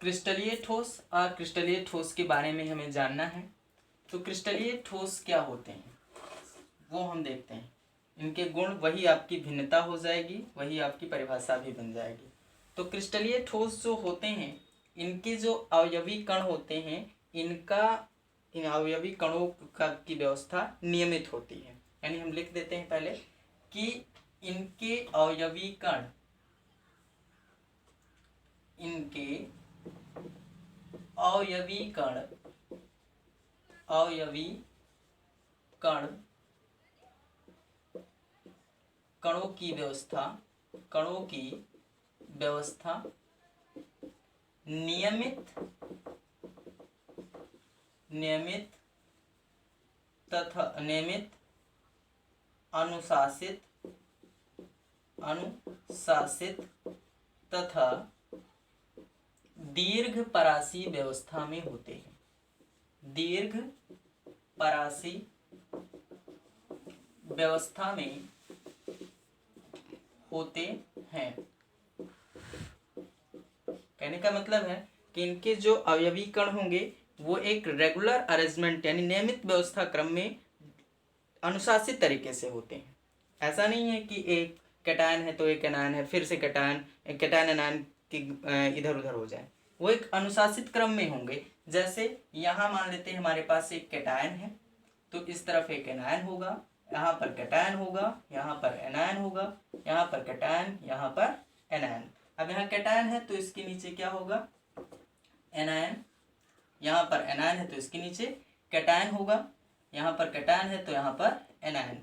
क्रिस्टलीय ठोस और क्रिस्टलीय ठोस के बारे में हमें जानना है। तो क्रिस्टलीय ठोस क्या होते हैं वो हम देखते हैं। इनके गुण, वही आपकी भिन्नता हो जाएगी, वही आपकी परिभाषा भी बन जाएगी। तो क्रिस्टलीय ठोस जो होते हैं, इनके जो अवयवी कण होते हैं, इन अवयवी कणों की व्यवस्था नियमित होती है। यानी हम लिख देते हैं पहले कि इनके अवयवी कण कणों की व्यवस्था नियमित अनुशासित तथा दीर्घ परासी व्यवस्था में होते हैं। दीर्घ परासी व्यवस्था में होते हैं। कहने का मतलब है कि इनके जो अवयवी कण होंगे वो एक रेगुलर अरेंजमेंट यानी नियमित व्यवस्था क्रम में अनुशासित तरीके से होते हैं। ऐसा नहीं है कि एक कैटायन है तो एक एनायन है, फिर से कैटायन एनायन की इधर उधर हो जाए। वो एक अनुशासित क्रम में होंगे। जैसे यहाँ मान लेते हैं हमारे पास एक कैटायन है, तो इस तरफ एक एनायन होगा, यहाँ पर कैटायन होगा, यहाँ पर एनायन होगा, यहाँ पर कैटायन, यहाँ पर एनायन। अब यहाँ कैटायन है तो इसके नीचे क्या होगा, एनायन। यहाँ पर एनायन है तो इसके नीचे कैटायन होगा, यहाँ पर कैटायन है तो यहाँ पर एनायन।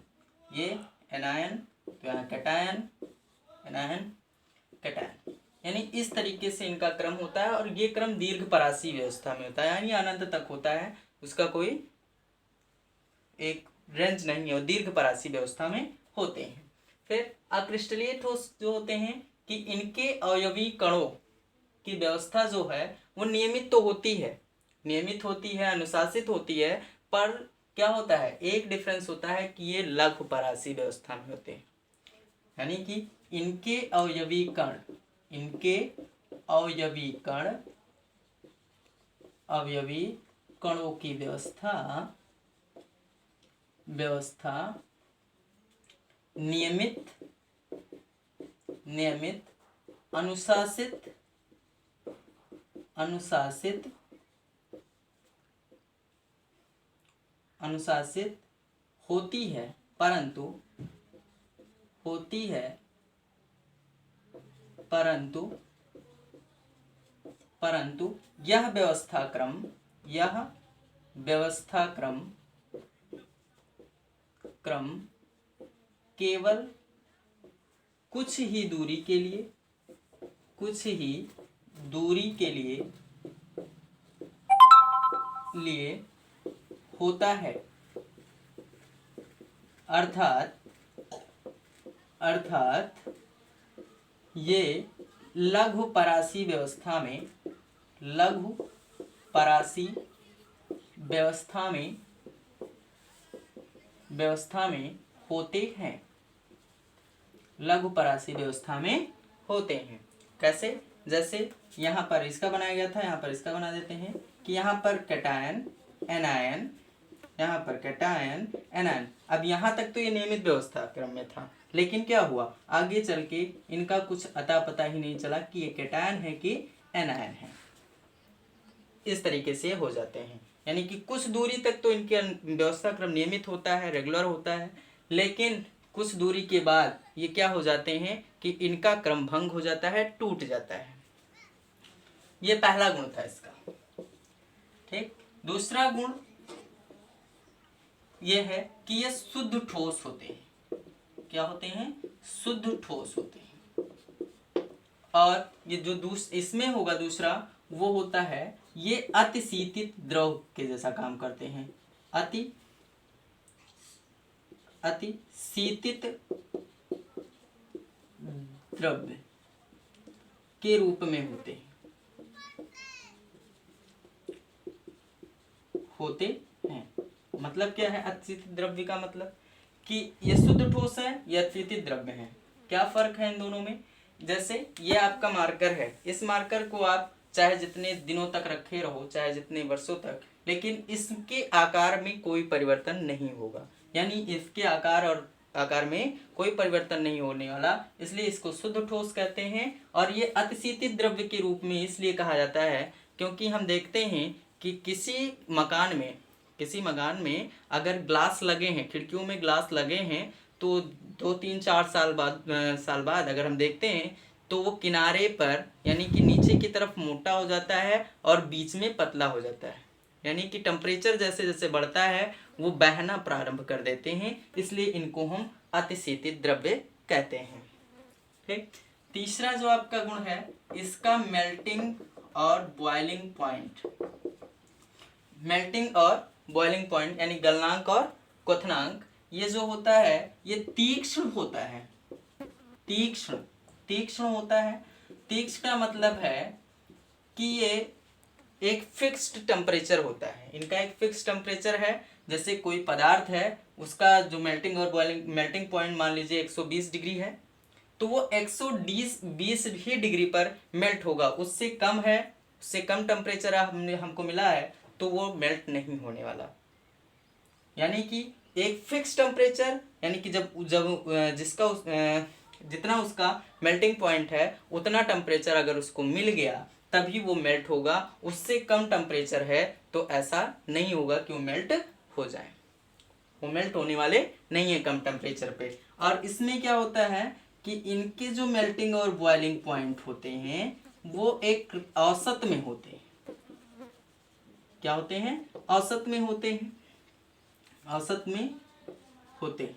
ये एनायन तो यहाँ कैटायन, एनायन, कैटायन। यानी इस तरीके से इनका क्रम होता है और ये क्रम दीर्घ परासी व्यवस्था में होता है, यानी अनंत तक होता है, उसका कोई एक रेंज नहीं है, वो दीर्घ परासी व्यवस्था में होते हैं। फिर अक्रिस्टलीय ठोस जो होते हैं कि इनके अवयवी कणों की व्यवस्था जो है वो नियमित तो होती है, अनुशासित होती है, पर क्या होता है, एक डिफरेंस होता है कि ये लघु परासी व्यवस्था में होते हैं। यानी कि इनके अवयवी कणों की व्यवस्था नियमित अनुशासित होती है, परंतु यह व्यवस्था क्रम केवल कुछ ही दूरी के लिए होता है। अर्थात ये लघु परासी व्यवस्था में होते हैं। लघु परासी व्यवस्था में होते हैं। कैसे? जैसे यहाँ पर इसका बनाया गया था, यहाँ पर इसका बना देते हैं कि यहाँ पर कैटायन, एनायन, यहाँ पर कैटायन, एनायन। अब यहाँ तक तो ये नियमित व्यवस्था क्रम में था, लेकिन क्या हुआ, आगे चल के इनका कुछ अता पता ही नहीं चला कि ये कैटायन है कि एनायन है। इस तरीके से हो जाते हैं। यानी कि कुछ दूरी तक तो इनके व्यवस्था क्रम नियमित होता है, रेगुलर होता है, लेकिन कुछ दूरी के बाद ये क्या हो जाते हैं कि इनका क्रम भंग हो जाता है, टूट जाता है। ये पहला गुण था इसका। ठीक। दूसरा गुण ये है कि ये शुद्ध ठोस होते हैं। क्या होते हैं? शुद्ध ठोस होते हैं। और ये जो इसमें होगा दूसरा, वो होता है ये अति शीतित द्रव के जैसा काम करते हैं। अति शीतित द्रव्य के रूप में होते हैं। मतलब क्या है अतिशीतित द्रव्य का? मतलब कि ये शुद्ध ठोस है, ये अतिशीतित द्रव्य है। क्या फर्क है इन दोनों में? जैसे ये आपका मार्कर है, इस मार्कर को आप चाहे जितने दिनों तक रखे रहो, चाहे जितने वर्षों तक, लेकिन इसके आकार में कोई परिवर्तन नहीं होगा। यानी इसके आकार में कोई परिवर्तन नहीं होने वाला, इसलिए इसको शुद्ध ठोस कहते हैं। और ये अतिशीतित द्रव्य के रूप में इसलिए कहा जाता है क्योंकि हम देखते हैं कि किसी मकान में अगर ग्लास लगे हैं, खिड़कियों में ग्लास लगे हैं, तो 2-3-4 साल बाद अगर हम देखते हैं तो वो किनारे पर यानी कि नीचे की तरफ मोटा हो जाता है और बीच में पतला हो जाता है। यानी कि टेम्परेचर जैसे जैसे बढ़ता है वो बहना प्रारंभ कर देते हैं, इसलिए इनको हम अतिशीतित द्रव्य कहते हैं। ठीक। तीसरा जो आपका गुण है इसका मेल्टिंग और बॉइलिंग पॉइंट। मेल्टिंग और बॉइलिंग पॉइंट यानी गलनांक और क्वथनांक, ये जो होता है ये तीक्ष्ण होता है। तीक्ष्ण होता है। तीक्ष्ण का मतलब है कि ये एक फिक्स्ड टेम्परेचर होता है, इनका एक फिक्स टेम्परेचर है। जैसे कोई पदार्थ है उसका जो मेल्टिंग पॉइंट मान लीजिए 120 डिग्री है, तो वो 120 ही डिग्री पर मेल्ट होगा। उससे कम है, उससे कम टेम्परेचर हमको मिला है तो वो मेल्ट नहीं होने वाला। यानी कि एक फिक्स टेम्परेचर, यानी कि जब जितना उसका मेल्टिंग पॉइंट है उतना टेम्परेचर अगर उसको मिल गया तभी वो मेल्ट होगा। उससे कम टेम्परेचर है तो ऐसा नहीं होगा कि वो मेल्ट हो जाए, वो मेल्ट होने वाले नहीं है कम टेम्परेचर पे। और इसमें क्या होता है कि इनके जो मेल्टिंग और बॉइलिंग पॉइंट होते हैं वो एक औसत में होते हैं। क्या होते हैं? औसत में होते हैं। औसत में होते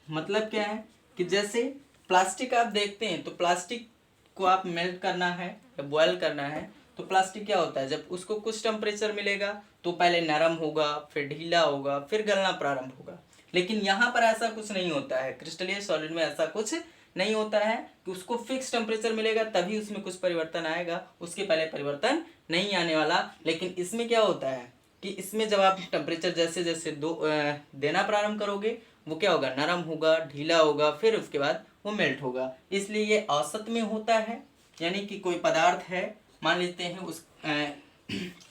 मतलब क्या है कि जैसे प्लास्टिक आप देखते हैं तो प्लास्टिक को आप मेल्ट करना है या बॉयल करना है तो प्लास्टिक क्या होता है, जब उसको कुछ टेम्परेचर मिलेगा तो पहले नरम होगा, फिर ढीला होगा, फिर गलना प्रारंभ होगा। लेकिन यहाँ पर ऐसा कुछ नहीं होता है, क्रिस्टलीय सॉलिड में ऐसा कुछ नहीं होता है कि उसको फिक्स टेम्परेचर मिलेगा तभी उसमें कुछ परिवर्तन आएगा, उसके पहले परिवर्तन नहीं आने वाला। लेकिन इसमें क्या होता है कि इसमें जब आप टेम्परेचर जैसे जैसे देना प्रारंभ करोगे वो क्या होगा, नरम होगा, ढीला होगा, फिर उसके बाद वो मेल्ट होगा। इसलिए ये औसत में होता है। यानी कि कोई पदार्थ है, मान लेते हैं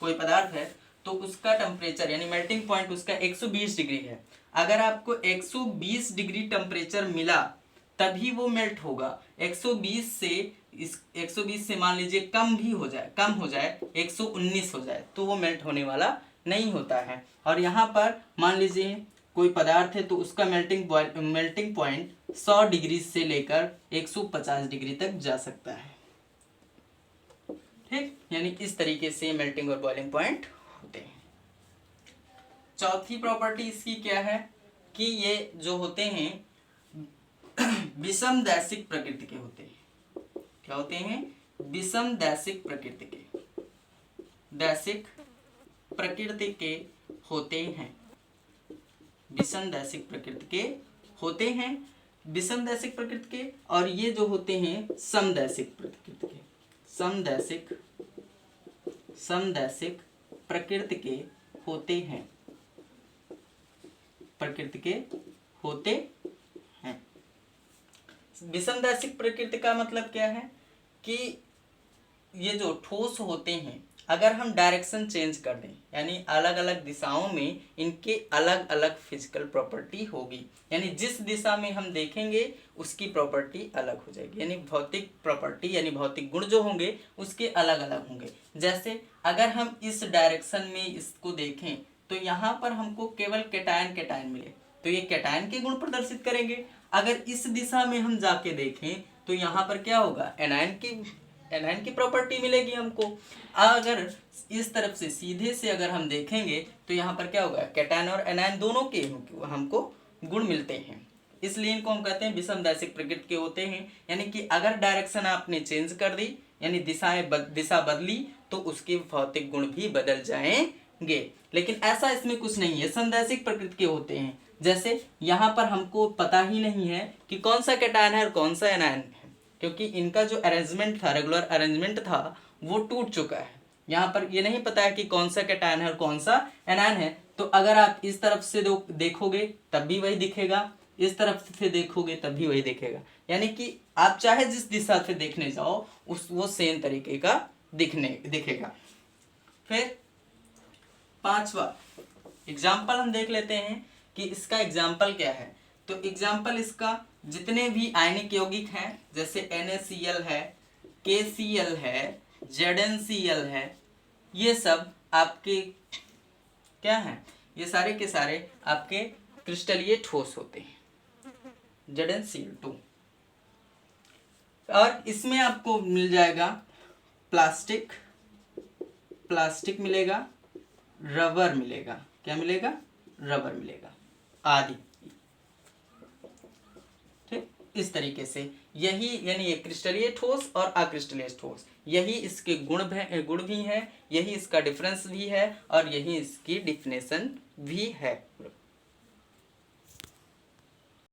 कोई पदार्थ है तो उसका टेम्परेचर यानी मेल्टिंग पॉइंट उसका 120 डिग्री है। अगर आपको 120 डिग्री टेम्परेचर मिला तभी वो मेल्ट होगा। 120 से मान लीजिए कम हो जाए 119 हो जाए तो वो मेल्ट होने वाला नहीं होता है। और यहाँ पर मान लीजिए कोई पदार्थ है तो उसका मेल्टिंग पॉइंट 100 डिग्री से लेकर 150 डिग्री तक जा सकता है। ठीक, यानी इस तरीके से मेल्टिंग और बॉइलिंग पॉइंट होते हैं। चौथी प्रॉपर्टी इसकी क्या है कि ये जो होते हैं विषमदैशिक प्रकृति के होते हैं। क्या होते हैं? विषमदैशिक प्रकृति के, दैशिक प्रकृति के होते हैं। विषमदैशिक प्रकृति के होते हैं, विषमदैशिक प्रकृति के। और ये जो होते हैं समदैशिक प्रकृति के, समदैशिक प्रकृति के होते हैं, प्रकृति के होते हैं। विषमदैशिक प्रकृति का मतलब क्या है कि ये जो ठोस होते हैं अगर हम डायरेक्शन चेंज कर दें यानी अलग अलग दिशाओं में इनके अलग अलग फिजिकल प्रॉपर्टी होगी। यानी जिस दिशा में हम देखेंगे उसकी प्रॉपर्टी अलग हो जाएगी। यानी भौतिक प्रॉपर्टी यानी भौतिक गुण जो होंगे उसके अलग अलग होंगे। जैसे अगर हम इस डायरेक्शन में इसको देखें तो यहाँ पर हमको केवल कैटायन मिले तो ये कैटायन के गुण प्रदर्शित करेंगे। अगर इस दिशा में हम जाके देखें तो यहाँ पर क्या होगा, एनायन की प्रॉपर्टी मिलेगी हमको। अगर इस तरफ से सीधे से अगर हम देखेंगे तो यहाँ पर क्या होगा, कैटायन और एनायन दोनों के हमको गुण मिलते हैं। इसलिए इनको हम कहते हैं विषमदैशिक प्रकृति के होते हैं। यानी कि अगर डायरेक्शन आपने चेंज कर दी यानी दिशा बदली तो उसके भौतिक गुण भी बदल जाएंगे। लेकिन ऐसा इसमें कुछ नहीं है, समदैशिक प्रकृति के होते हैं। जैसे यहाँ पर हमको पता ही नहीं है कि कौन सा कैटायन है और कौन सा एनायन है, क्योंकि इनका जो अरेंजमेंट था, रेगुलर अरेंजमेंट था, वो टूट चुका है। यहाँ पर ये नहीं पता है कि कौन सा कैटायन है और कौन सा एनायन है। तो अगर आप इस तरफ से देखोगे तब भी वही दिखेगा, इस तरफ से देखोगे तब भी वही दिखेगा, यानी कि आप चाहे जिस दिशा से देखने जाओ वो सेम तरीके का दिखेगा। फिर पांचवा एग्जाम्पल हम देख लेते हैं कि इसका एग्जाम्पल क्या है। तो एग्जाम्पल इसका जितने भी आयनिक यौगिक हैं, जैसे NaCl है, KCl है, ZnCl है, ये सब आपके क्या हैं, ये सारे के सारे आपके क्रिस्टलीय ठोस होते हैं, ZnCl2। और इसमें आपको मिल जाएगा प्लास्टिक मिलेगा, रबर मिलेगा, क्या मिलेगा, रबर मिलेगा आदि। ठीक, इस तरीके से यही यानी ये क्रिस्टलीय ठोस और अक्रिस्टलीय ठोस, यही इसके गुण भी हैं, यही इसका डिफरेंस भी है और यही इसकी डिफिनेशन भी है।